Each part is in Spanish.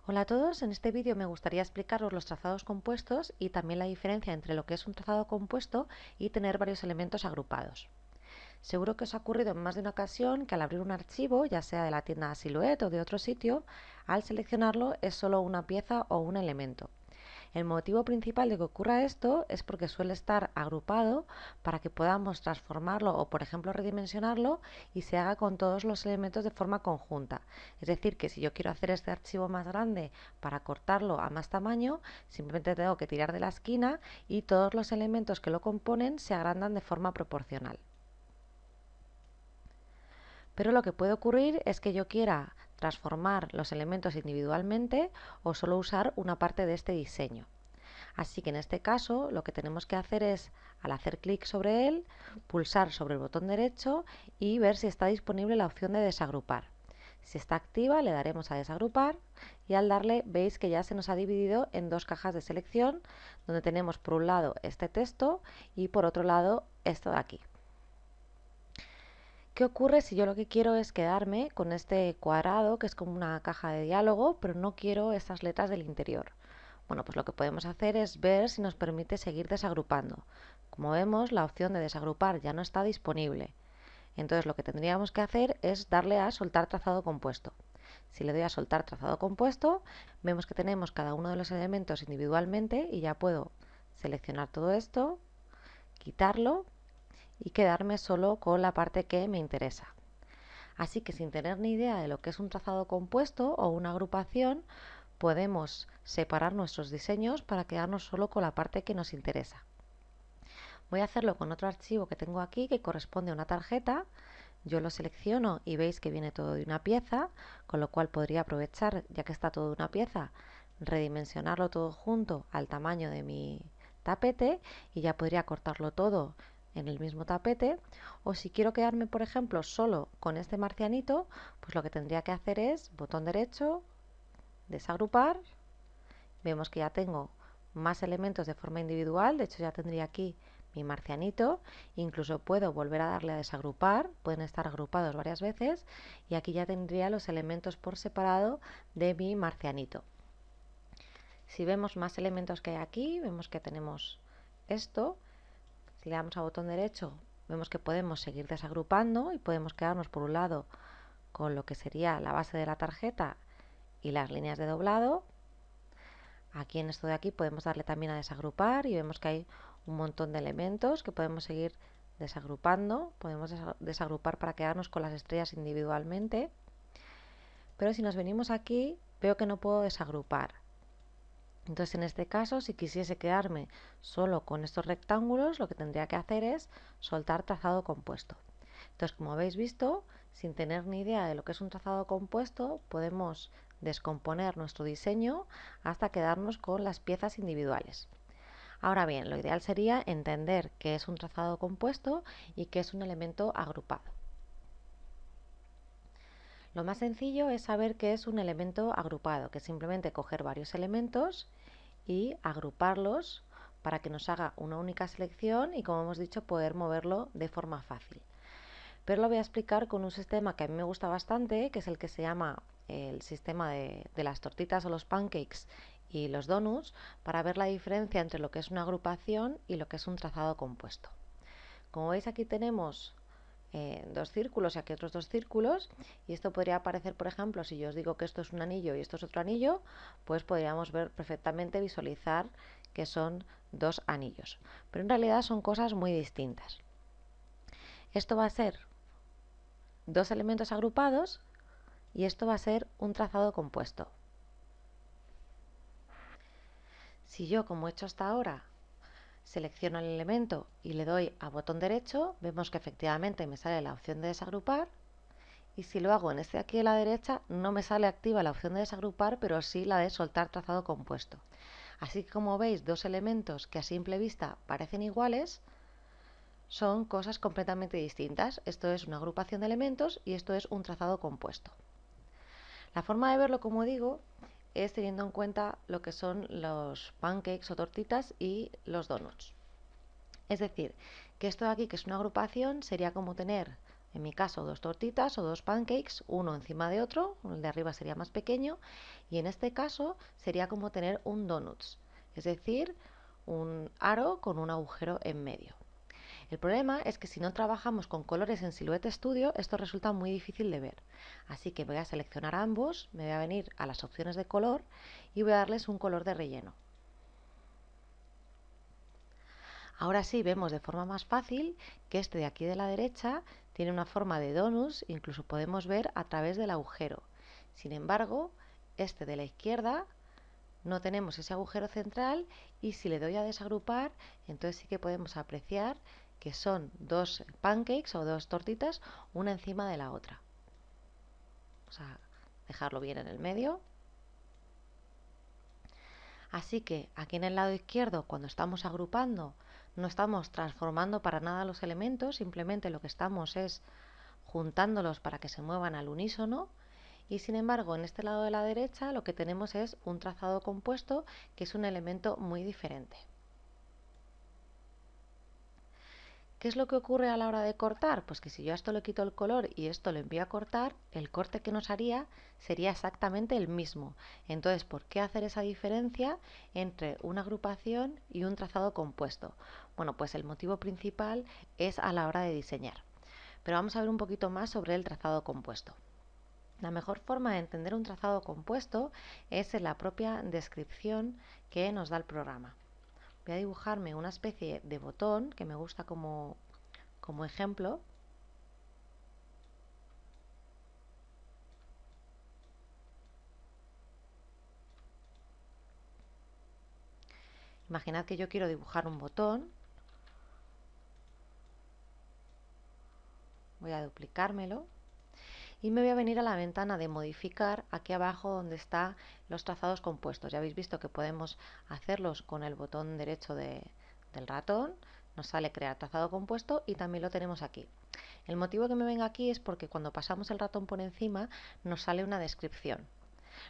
Hola a todos, en este vídeo me gustaría explicaros los trazados compuestos y también la diferencia entre lo que es un trazado compuesto y tener varios elementos agrupados. Seguro que os ha ocurrido en más de una ocasión que al abrir un archivo, ya sea de la tienda Silhouette o de otro sitio, al seleccionarlo es solo una pieza o un elemento. El motivo principal de que ocurra esto es porque suele estar agrupado para que podamos transformarlo o, por ejemplo, redimensionarlo y se haga con todos los elementos de forma conjunta. Es decir, que si yo quiero hacer este archivo más grande para cortarlo a más tamaño, simplemente tengo que tirar de la esquina y todos los elementos que lo componen se agrandan de forma proporcional. Pero lo que puede ocurrir es que yo quiera transformar los elementos individualmente o solo usar una parte de este diseño. Así que en este caso lo que tenemos que hacer es, al hacer clic sobre él, pulsar sobre el botón derecho y ver si está disponible la opción de desagrupar. Si está activa le daremos a desagrupar y al darle veis que ya se nos ha dividido en dos cajas de selección donde tenemos por un lado este texto y por otro lado esto de aquí. ¿Qué ocurre si yo lo que quiero es quedarme con este cuadrado que es como una caja de diálogo, pero no quiero estas letras del interior? Bueno, pues lo que podemos hacer es ver si nos permite seguir desagrupando. Como vemos, la opción de desagrupar ya no está disponible. Entonces lo que tendríamos que hacer es darle a soltar trazado compuesto. Si le doy a soltar trazado compuesto, vemos que tenemos cada uno de los elementos individualmente y ya puedo seleccionar todo esto, quitarlo y quedarme solo con la parte que me interesa. Así que sin tener ni idea de lo que es un trazado compuesto o una agrupación, podemos separar nuestros diseños para quedarnos solo con la parte que nos interesa. Voy a hacerlo con otro archivo que tengo aquí que corresponde a una tarjeta. Yo lo selecciono y veis que viene todo de una pieza, con lo cual podría aprovechar, ya que está todo de una pieza, redimensionarlo todo junto al tamaño de mi tapete y ya podría cortarlo todo en el mismo tapete. O si quiero quedarme, por ejemplo, solo con este marcianito, pues lo que tendría que hacer es botón derecho, desagrupar. Vemos que ya tengo más elementos de forma individual, de hecho ya tendría aquí mi marcianito, incluso puedo volver a darle a desagrupar, pueden estar agrupados varias veces y aquí ya tendría los elementos por separado de mi marcianito. Si vemos más elementos que hay aquí, vemos que tenemos esto. Si le damos a botón derecho, vemos que podemos seguir desagrupando y podemos quedarnos por un lado con lo que sería la base de la tarjeta y las líneas de doblado. Aquí en esto de aquí podemos darle también a desagrupar y vemos que hay un montón de elementos que podemos seguir desagrupando. Podemos desagrupar para quedarnos con las estrellas individualmente. Pero si nos venimos aquí, veo que no puedo desagrupar. Entonces en este caso, si quisiese quedarme solo con estos rectángulos, lo que tendría que hacer es soltar trazado compuesto. Entonces, como habéis visto, sin tener ni idea de lo que es un trazado compuesto, podemos descomponer nuestro diseño hasta quedarnos con las piezas individuales. Ahora bien, lo ideal sería entender qué es un trazado compuesto y qué es un elemento agrupado. Lo más sencillo es saber qué es un elemento agrupado, que es simplemente coger varios elementos y agruparlos para que nos haga una única selección y, como hemos dicho, poder moverlo de forma fácil. Pero lo voy a explicar con un sistema que a mí me gusta bastante, que es el que se llama el sistema de las tortitas o los pancakes y los donuts, para ver la diferencia entre lo que es una agrupación y lo que es un trazado compuesto. Como veis, aquí tenemos dos círculos y aquí otros dos círculos, y esto podría aparecer, por ejemplo, si yo os digo que esto es un anillo y esto es otro anillo, pues podríamos ver perfectamente, visualizar que son dos anillos, pero en realidad son cosas muy distintas. Esto va a ser dos elementos agrupados y esto va a ser un trazado compuesto. Si yo, como he hecho hasta ahora, selecciono el elemento y le doy a botón derecho, vemos que efectivamente me sale la opción de desagrupar. Y si lo hago en este de aquí a la derecha, no me sale activa la opción de desagrupar, pero sí la de soltar trazado compuesto. Así que, como veis, dos elementos que a simple vista parecen iguales, son cosas completamente distintas. Esto es una agrupación de elementos y esto es un trazado compuesto. La forma de verlo, como digo, es teniendo en cuenta lo que son los pancakes o tortitas y los donuts. Es decir, que esto de aquí, que es una agrupación, sería como tener En mi caso, 2 tortitas o 2 pancakes, uno encima de otro, el de arriba sería más pequeño, y en este caso sería como tener un donuts, es decir, un aro con un agujero en medio. El problema es que si no trabajamos con colores en Silhouette Studio, esto resulta muy difícil de ver. Así que voy a seleccionar ambos, me voy a venir a las opciones de color y voy a darles un color de relleno. Ahora sí vemos de forma más fácil que este de aquí de la derecha tiene una forma de donuts, incluso podemos ver a través del agujero. Sin embargo, este de la izquierda no tenemos ese agujero central y si le doy a desagrupar, entonces sí que podemos apreciar que son 2 pancakes o 2 tortitas, una encima de la otra. Vamos a dejarlo bien en el medio. Así que aquí en el lado izquierdo, cuando estamos agrupando, no estamos transformando para nada los elementos, simplemente lo que estamos es juntándolos para que se muevan al unísono. Y sin embargo, en este lado de la derecha lo que tenemos es un trazado compuesto, que es un elemento muy diferente. ¿Qué es lo que ocurre a la hora de cortar? Pues que si yo a esto le quito el color y esto lo envío a cortar, el corte que nos haría sería exactamente el mismo. Entonces, ¿por qué hacer esa diferencia entre una agrupación y un trazado compuesto? Bueno, pues el motivo principal es a la hora de diseñar. Pero vamos a ver un poquito más sobre el trazado compuesto. La mejor forma de entender un trazado compuesto es en la propia descripción que nos da el programa. Voy a dibujarme una especie de botón que me gusta como ejemplo. Imaginad que yo quiero dibujar un botón. Voy a duplicármelo y me voy a venir a la ventana de modificar aquí abajo donde están los trazados compuestos. Ya habéis visto que podemos hacerlos con el botón derecho del ratón. Nos sale crear trazado compuesto y también lo tenemos aquí. El motivo que me venga aquí es porque cuando pasamos el ratón por encima nos sale una descripción.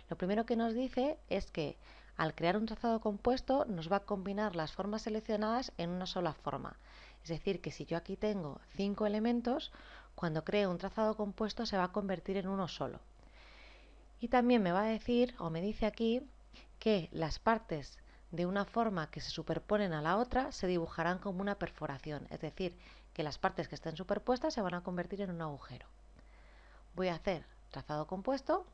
Lo primero que nos dice es que al crear un trazado compuesto nos va a combinar las formas seleccionadas en una sola forma. Es decir, que si yo aquí tengo 5 elementos, cuando cree un trazado compuesto se va a convertir en uno solo. Y también me va a decir, o me dice aquí, que las partes de una forma que se superponen a la otra se dibujarán como una perforación. Es decir, que las partes que estén superpuestas se van a convertir en un agujero. Voy a hacer trazado compuesto.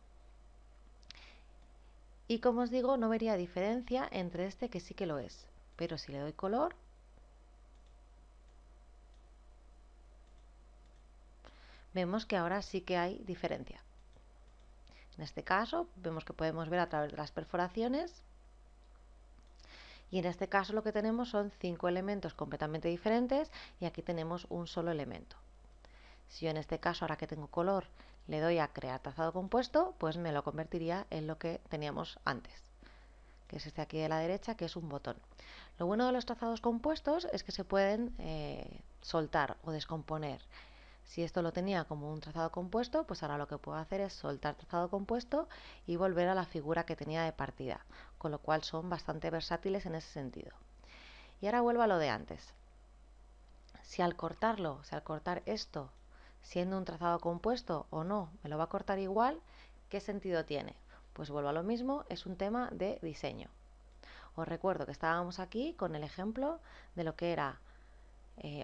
Y como os digo, no vería diferencia entre este que sí que lo es. Pero si le doy color, vemos que ahora sí que hay diferencia. En este caso, vemos que podemos ver a través de las perforaciones. Y en este caso lo que tenemos son 5 elementos completamente diferentes y aquí tenemos un solo elemento. Si yo en este caso, ahora que tengo color, le doy a crear trazado compuesto, pues me lo convertiría en lo que teníamos antes, que es este aquí de la derecha, que es un botón. Lo bueno de los trazados compuestos es que se pueden soltar o descomponer. Si esto lo tenía como un trazado compuesto, pues ahora lo que puedo hacer es soltar trazado compuesto y volver a la figura que tenía de partida, con lo cual son bastante versátiles en ese sentido. Y ahora vuelvo a lo de antes. Si al cortarlo, si al cortar esto, siendo un trazado compuesto o no, me lo va a cortar igual, ¿qué sentido tiene? Pues vuelvo a lo mismo, es un tema de diseño. Os recuerdo que estábamos aquí con el ejemplo de lo que era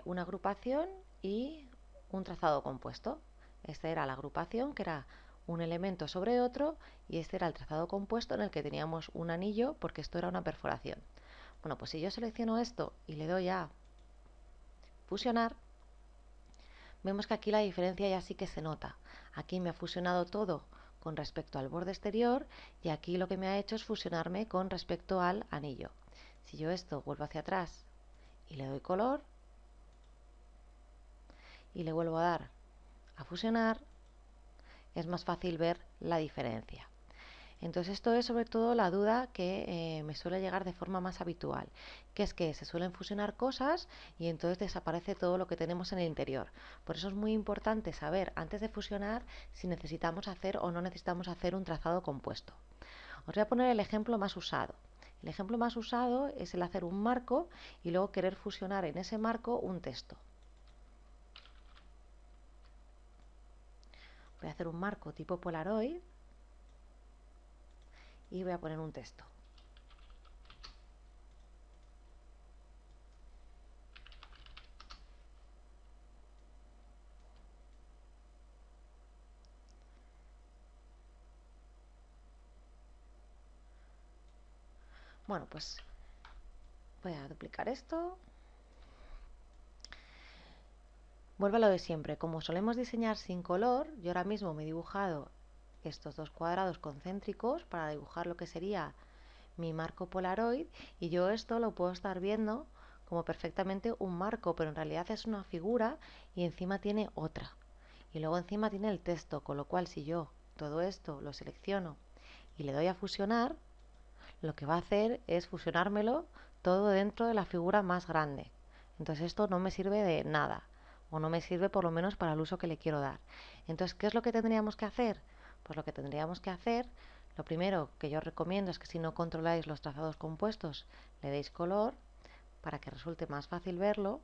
una agrupación y un trazado compuesto. Esta era la agrupación, que era un elemento sobre otro, y este era el trazado compuesto en el que teníamos un anillo, porque esto era una perforación. Bueno, pues si yo selecciono esto y le doy a fusionar, vemos que aquí la diferencia ya sí que se nota. Aquí me ha fusionado todo con respecto al borde exterior y aquí lo que me ha hecho es fusionarme con respecto al anillo. Si yo esto vuelvo hacia atrás y le doy color y le vuelvo a dar a fusionar, es más fácil ver la diferencia. Entonces esto es sobre todo la duda que me suele llegar de forma más habitual, que es que se suelen fusionar cosas y entonces desaparece todo lo que tenemos en el interior. Por eso es muy importante saber antes de fusionar si necesitamos hacer o no necesitamos hacer un trazado compuesto. Os voy a poner el ejemplo más usado. El ejemplo más usado es el hacer un marco y luego querer fusionar en ese marco un texto. Voy a hacer un marco tipo Polaroid y voy a poner un texto. Bueno, pues voy a duplicar esto. Vuelvo a lo de siempre. Como solemos diseñar sin color, yo ahora mismo me he dibujado estos dos cuadrados concéntricos para dibujar lo que sería mi marco Polaroid, y yo esto lo puedo estar viendo como perfectamente un marco, pero en realidad es una figura y encima tiene otra. Y luego encima tiene el texto, con lo cual si yo todo esto lo selecciono y le doy a fusionar, lo que va a hacer es fusionármelo todo dentro de la figura más grande. Entonces esto no me sirve de nada, o no me sirve por lo menos para el uso que le quiero dar. Entonces, ¿qué es lo que tendríamos que hacer? Pues lo que tendríamos que hacer, lo primero que yo recomiendo es que si no controláis los trazados compuestos, le deis color para que resulte más fácil verlo.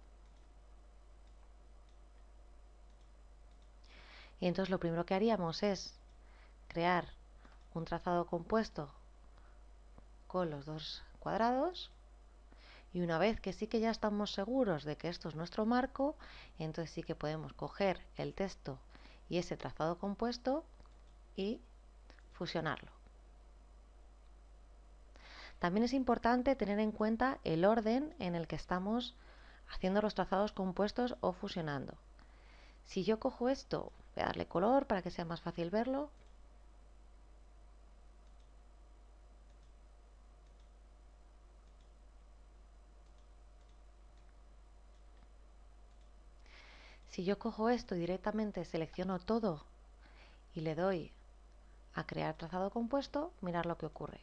Y entonces lo primero que haríamos es crear un trazado compuesto con los dos cuadrados. Y una vez que sí que ya estamos seguros de que esto es nuestro marco, entonces sí que podemos coger el texto y ese trazado compuesto y fusionarlo. También es importante tener en cuenta el orden en el que estamos haciendo los trazados compuestos o fusionando. Si yo cojo esto, voy a darle color para que sea más fácil verlo. Si yo cojo esto y directamente selecciono todo y le doy a crear trazado compuesto, mirad lo que ocurre.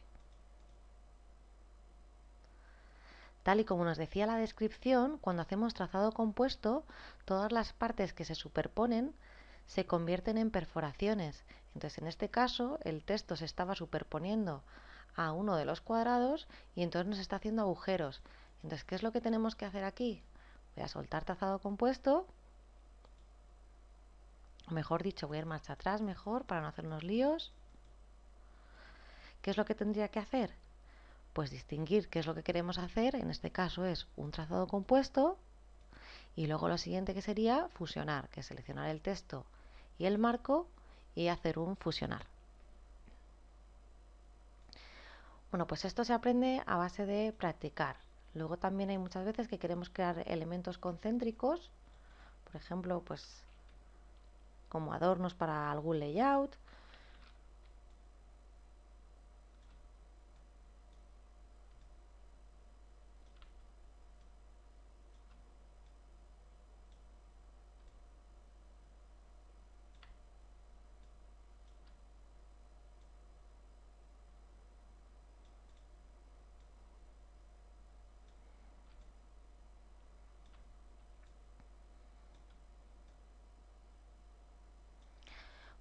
Tal y como nos decía la descripción, cuando hacemos trazado compuesto, todas las partes que se superponen se convierten en perforaciones. Entonces, en este caso, el texto se estaba superponiendo a uno de los cuadrados y entonces nos está haciendo agujeros. Entonces, ¿qué es lo que tenemos que hacer aquí? Voy a soltar trazado compuesto, o mejor dicho, voy a ir marcha atrás mejor para no hacernos líos. ¿Qué es lo que tendría que hacer? Pues distinguir qué es lo que queremos hacer. En este caso es un trazado compuesto. Y luego lo siguiente que sería fusionar, que es seleccionar el texto y el marco y hacer un fusionar. Bueno, pues esto se aprende a base de practicar. Luego también hay muchas veces que queremos crear elementos concéntricos, por ejemplo, pues como adornos para algún layout.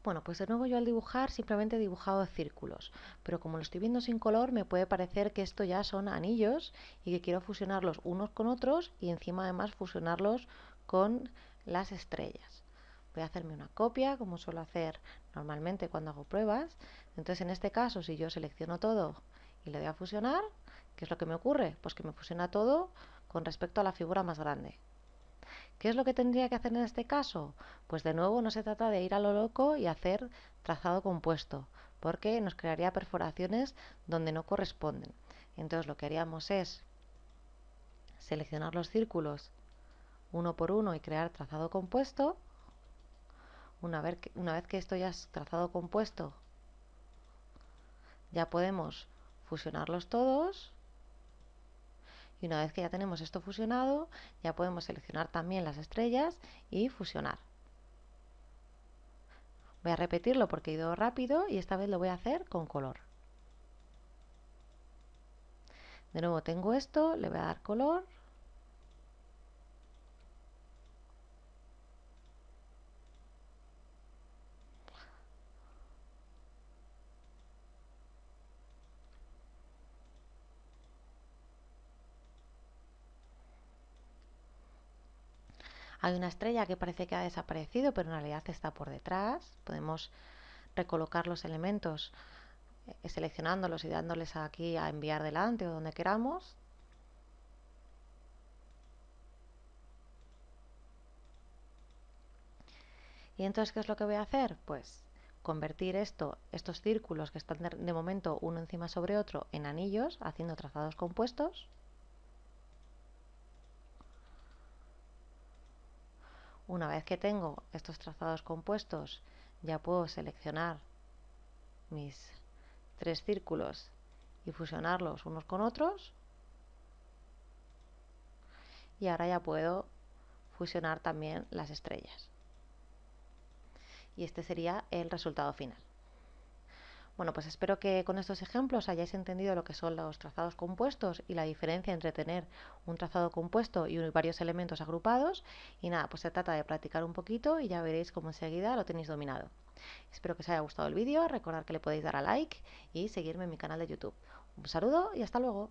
Bueno, pues de nuevo yo al dibujar simplemente he dibujado círculos, pero como lo estoy viendo sin color me puede parecer que esto ya son anillos y que quiero fusionarlos unos con otros y encima además fusionarlos con las estrellas. Voy a hacerme una copia como suelo hacer normalmente cuando hago pruebas. Entonces en este caso si yo selecciono todo y le doy a fusionar, ¿qué es lo que me ocurre? Pues que me fusiona todo con respecto a la figura más grande. ¿Qué es lo que tendría que hacer en este caso? Pues de nuevo no se trata de ir a lo loco y hacer trazado compuesto, porque nos crearía perforaciones donde no corresponden. Entonces lo que haríamos es seleccionar los círculos uno por uno y crear trazado compuesto. Una vez que esto ya es trazado compuesto, ya podemos fusionarlos todos. Y una vez que ya tenemos esto fusionado, ya podemos seleccionar también las estrellas y fusionar. Voy a repetirlo porque he ido rápido y esta vez lo voy a hacer con color. De nuevo tengo esto, le voy a dar color. Hay una estrella que parece que ha desaparecido, pero en realidad está por detrás. Podemos recolocar los elementos seleccionándolos y dándoles aquí a enviar delante o donde queramos. Y entonces, ¿qué es lo que voy a hacer? Pues convertir estos círculos que están de momento uno encima sobre otro en anillos, haciendo trazados compuestos. Una vez que tengo estos trazados compuestos, ya puedo seleccionar mis 3 círculos y fusionarlos unos con otros. Y ahora ya puedo fusionar también las estrellas. Y este sería el resultado final. Bueno, pues espero que con estos ejemplos hayáis entendido lo que son los trazados compuestos y la diferencia entre tener un trazado compuesto y varios elementos agrupados. Y nada, pues se trata de practicar un poquito y ya veréis cómo enseguida lo tenéis dominado. Espero que os haya gustado el vídeo, recordad que le podéis dar a like y seguirme en mi canal de YouTube. Un saludo y hasta luego.